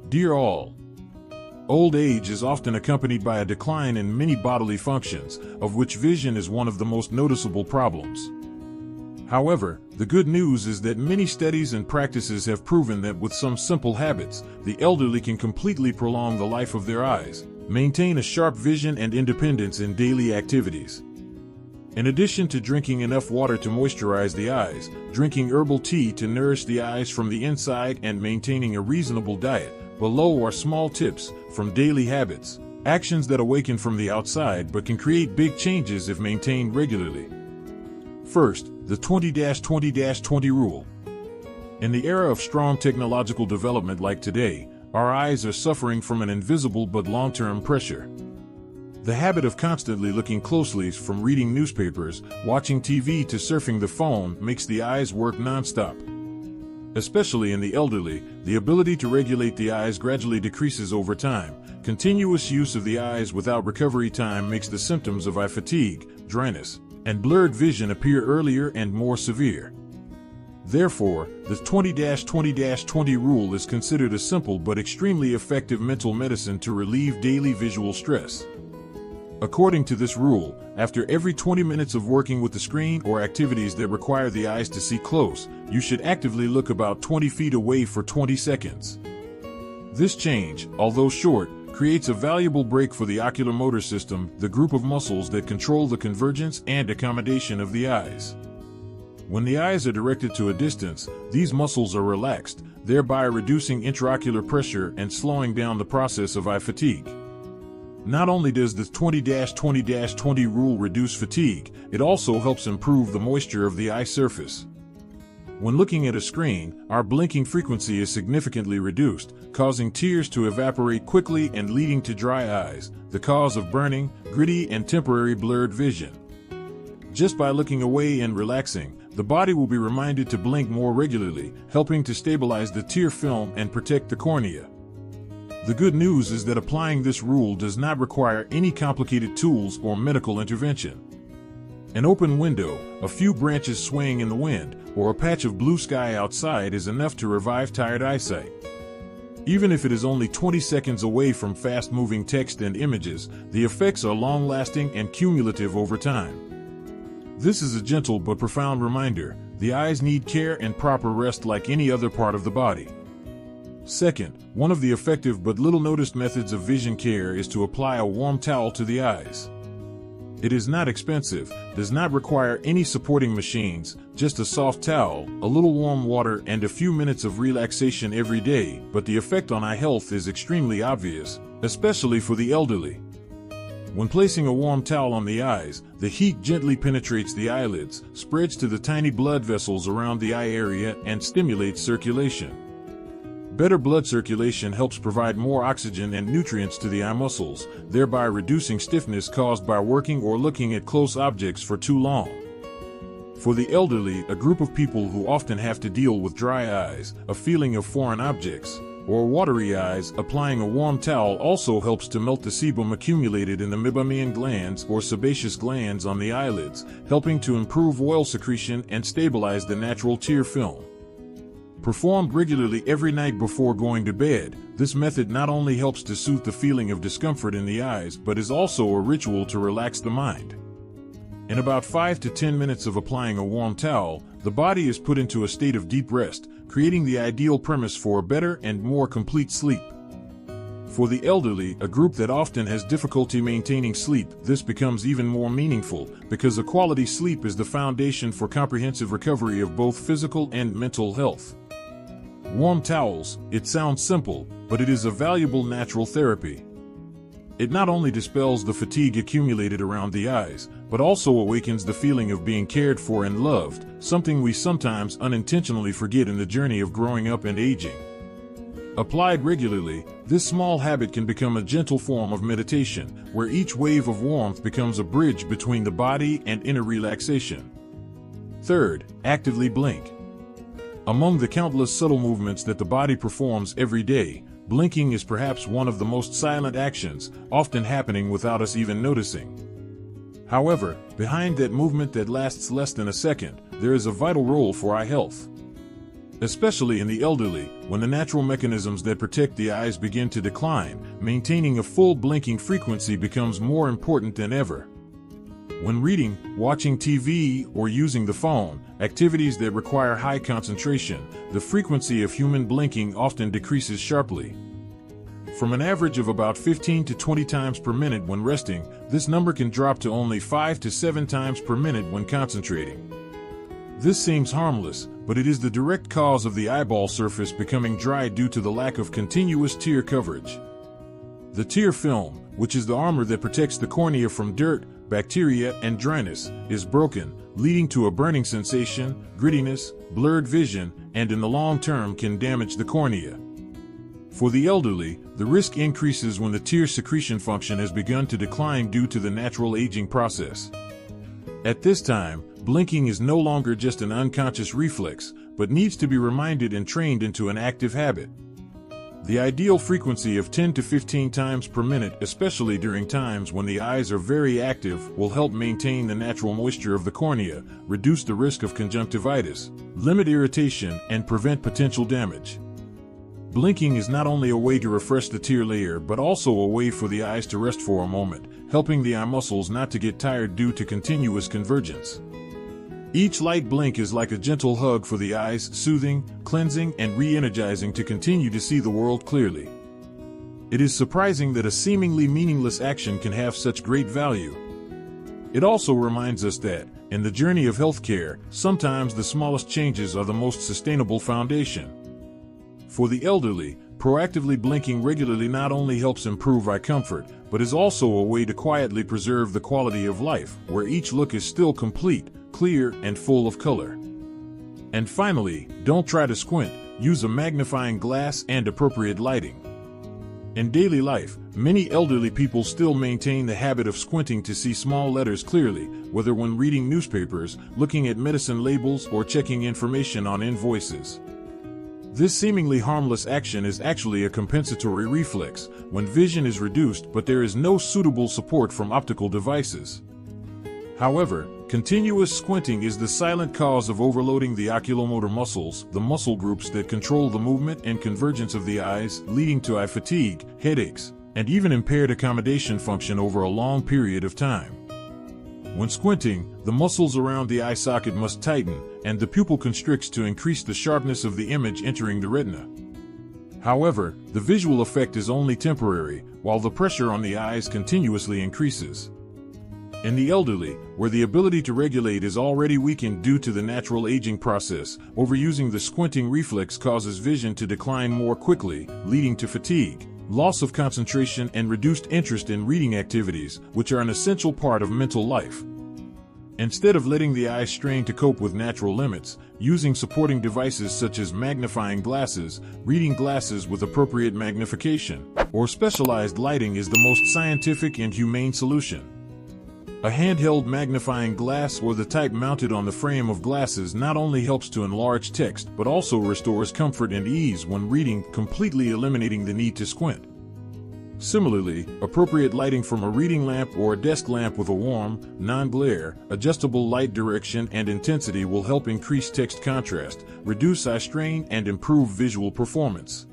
Dear all, old age is often accompanied by a decline in many bodily functions, of which vision is one of the most noticeable problems. However, the good news is that many studies and practices have proven that with some simple habits, the elderly can completely prolong the life of their eyes, maintain a sharp vision and independence in daily activities. In addition to drinking enough water to moisturize the eyes, drinking herbal tea to nourish the eyes from the inside, and maintaining a reasonable diet, below are small tips from daily habits, actions that awaken from the outside but can create big changes if maintained regularly. First, the 20-20-20 rule. In the era of strong technological development like today, our eyes are suffering from an invisible but long-term pressure. The habit of constantly looking closely, from reading newspapers, watching TV to surfing the phone, makes the eyes work non-stop. Especially in the elderly, the ability to regulate the eyes gradually decreases over time. Continuous use of the eyes without recovery time makes the symptoms of eye fatigue, dryness, and blurred vision appear earlier and more severe. Therefore, the 20-20-20 rule is considered a simple but extremely effective mental medicine to relieve daily visual stress. According to this rule, after every 20 minutes of working with the screen or activities that require the eyes to see close, you should actively look about 20 feet away for 20 seconds. This change, although short, creates a valuable break for the oculomotor system, the group of muscles that control the convergence and accommodation of the eyes. When the eyes are directed to a distance, these muscles are relaxed, thereby reducing intraocular pressure and slowing down the process of eye fatigue. Not only does the 20-20-20 rule reduce fatigue, it also helps improve the moisture of the eye surface. When looking at a screen, our blinking frequency is significantly reduced, causing tears to evaporate quickly and leading to dry eyes, the cause of burning, gritty, and temporary blurred vision. Just by looking away and relaxing, the body will be reminded to blink more regularly, helping to stabilize the tear film and protect the cornea. The good news is that applying this rule does not require any complicated tools or medical intervention. An open window, a few branches swaying in the wind, or a patch of blue sky outside is enough to revive tired eyesight. Even if it is only 20 seconds away from fast-moving text and images, the effects are long-lasting and cumulative over time. This is a gentle but profound reminder: the eyes need care and proper rest like any other part of the body. Second, one of the effective but little-noticed methods of vision care is to apply a warm towel to the eyes. It is not expensive, does not require any supporting machines, just a soft towel, a little warm water, and a few minutes of relaxation every day, but the effect on eye health is extremely obvious, especially for the elderly. When placing a warm towel on the eyes, the heat gently penetrates the eyelids, spreads to the tiny blood vessels around the eye area, and stimulates circulation. Better blood circulation helps provide more oxygen and nutrients to the eye muscles, thereby reducing stiffness caused by working or looking at close objects for too long. For the elderly, a group of people who often have to deal with dry eyes, a feeling of foreign objects, or watery eyes, applying a warm towel also helps to melt the sebum accumulated in the meibomian glands or sebaceous glands on the eyelids, helping to improve oil secretion and stabilize the natural tear film. Performed regularly every night before going to bed, this method not only helps to soothe the feeling of discomfort in the eyes but is also a ritual to relax the mind. In about 5 to 10 minutes of applying a warm towel, the body is put into a state of deep rest, creating the ideal premise for a better and more complete sleep. For the elderly, a group that often has difficulty maintaining sleep, this becomes even more meaningful, because a quality sleep is the foundation for comprehensive recovery of both physical and mental health. Warm towels, it sounds simple, but it is a valuable natural therapy. It not only dispels the fatigue accumulated around the eyes, but also awakens the feeling of being cared for and loved, something we sometimes unintentionally forget in the journey of growing up and aging. Applied regularly, this small habit can become a gentle form of meditation, where each wave of warmth becomes a bridge between the body and inner relaxation. Third, actively blink. Among the countless subtle movements that the body performs every day, blinking is perhaps one of the most silent actions, often happening without us even noticing. However, behind that movement that lasts less than a second, there is a vital role for eye health. Especially in the elderly, when the natural mechanisms that protect the eyes begin to decline, maintaining a full blinking frequency becomes more important than ever. When reading, watching TV, or using the phone, activities that require high concentration, the frequency of human blinking often decreases sharply. From an average of about 15 to 20 times per minute when resting, this number can drop to only 5 to 7 times per minute when concentrating. This seems harmless, but it is the direct cause of the eyeball surface becoming dry due to the lack of continuous tear coverage. The tear film, which is the armor that protects the cornea from dirt, bacteria, and dryness, is broken, leading to a burning sensation, grittiness, blurred vision, and in the long term can damage the cornea. For the elderly, the risk increases when the tear secretion function has begun to decline due to the natural aging process. At this time, blinking is no longer just an unconscious reflex, but needs to be reminded and trained into an active habit. The ideal frequency of 10 to 15 times per minute, especially during times when the eyes are very active, will help maintain the natural moisture of the cornea, reduce the risk of conjunctivitis, limit irritation, and prevent potential damage. Blinking is not only a way to refresh the tear layer but also a way for the eyes to rest for a moment, helping the eye muscles not to get tired due to continuous convergence. Each light blink is like a gentle hug for the eyes, soothing, cleansing, and re-energizing to continue to see the world clearly. It is surprising that a seemingly meaningless action can have such great value. It also reminds us that, in the journey of healthcare, sometimes the smallest changes are the most sustainable foundation. For the elderly, proactively blinking regularly not only helps improve eye comfort, but is also a way to quietly preserve the quality of life, where each look is still complete, clear, and full of color. And finally, don't try to squint, use a magnifying glass and appropriate lighting. In daily life, many elderly people still maintain the habit of squinting to see small letters clearly, whether when reading newspapers, looking at medicine labels, or checking information on invoices. This seemingly harmless action is actually a compensatory reflex when vision is reduced but there is no suitable support from optical devices. However, continuous squinting is the silent cause of overloading the oculomotor muscles, the muscle groups that control the movement and convergence of the eyes, leading to eye fatigue, headaches, and even impaired accommodation function over a long period of time. When squinting, the muscles around the eye socket must tighten, and the pupil constricts to increase the sharpness of the image entering the retina. However, the visual effect is only temporary, while the pressure on the eyes continuously increases. In the elderly, where the ability to regulate is already weakened due to the natural aging process, overusing the squinting reflex causes vision to decline more quickly, leading to fatigue, loss of concentration, and reduced interest in reading activities, which are an essential part of mental life. Instead of letting the eyes strain to cope with natural limits, using supporting devices such as magnifying glasses, reading glasses with appropriate magnification, or specialized lighting is the most scientific and humane solution. A handheld magnifying glass or the type mounted on the frame of glasses not only helps to enlarge text but also restores comfort and ease when reading, completely eliminating the need to squint. Similarly, appropriate lighting from a reading lamp or a desk lamp with a warm, non-glare, adjustable light direction and intensity will help increase text contrast, reduce eye strain, and improve visual performance.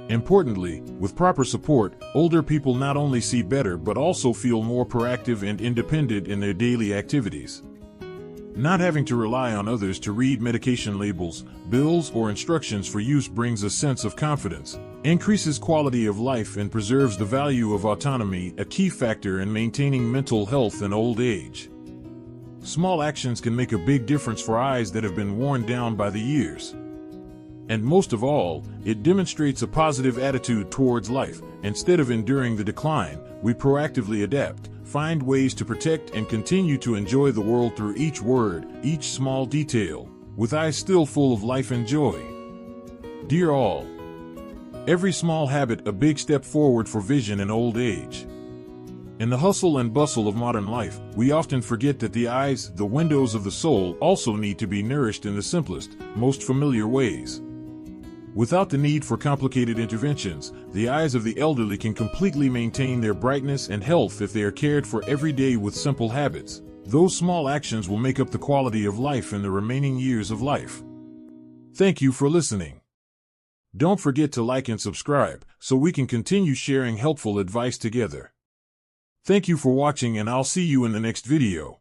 Importantly, with proper support, older people not only see better but also feel more proactive and independent in their daily activities. Not having to rely on others to read medication labels, bills, or instructions for use brings a sense of confidence, increases quality of life, and preserves the value of autonomy, a key factor in maintaining mental health in old age. Small actions can make a big difference for eyes that have been worn down by the years. And most of all, it demonstrates a positive attitude towards life. Instead of enduring the decline, we proactively adapt, find ways to protect, and continue to enjoy the world through each word, each small detail, with eyes still full of life and joy. Dear all, every small habit a big step forward for vision in old age. In the hustle and bustle of modern life, we often forget that the eyes, the windows of the soul, also need to be nourished in the simplest, most familiar ways. Without the need for complicated interventions, the eyes of the elderly can completely maintain their brightness and health if they are cared for every day with simple habits. Those small actions will make up the quality of life in the remaining years of life. Thank you for listening. Don't forget to like and subscribe so we can continue sharing helpful advice together. Thank you for watching, and I'll see you in the next video.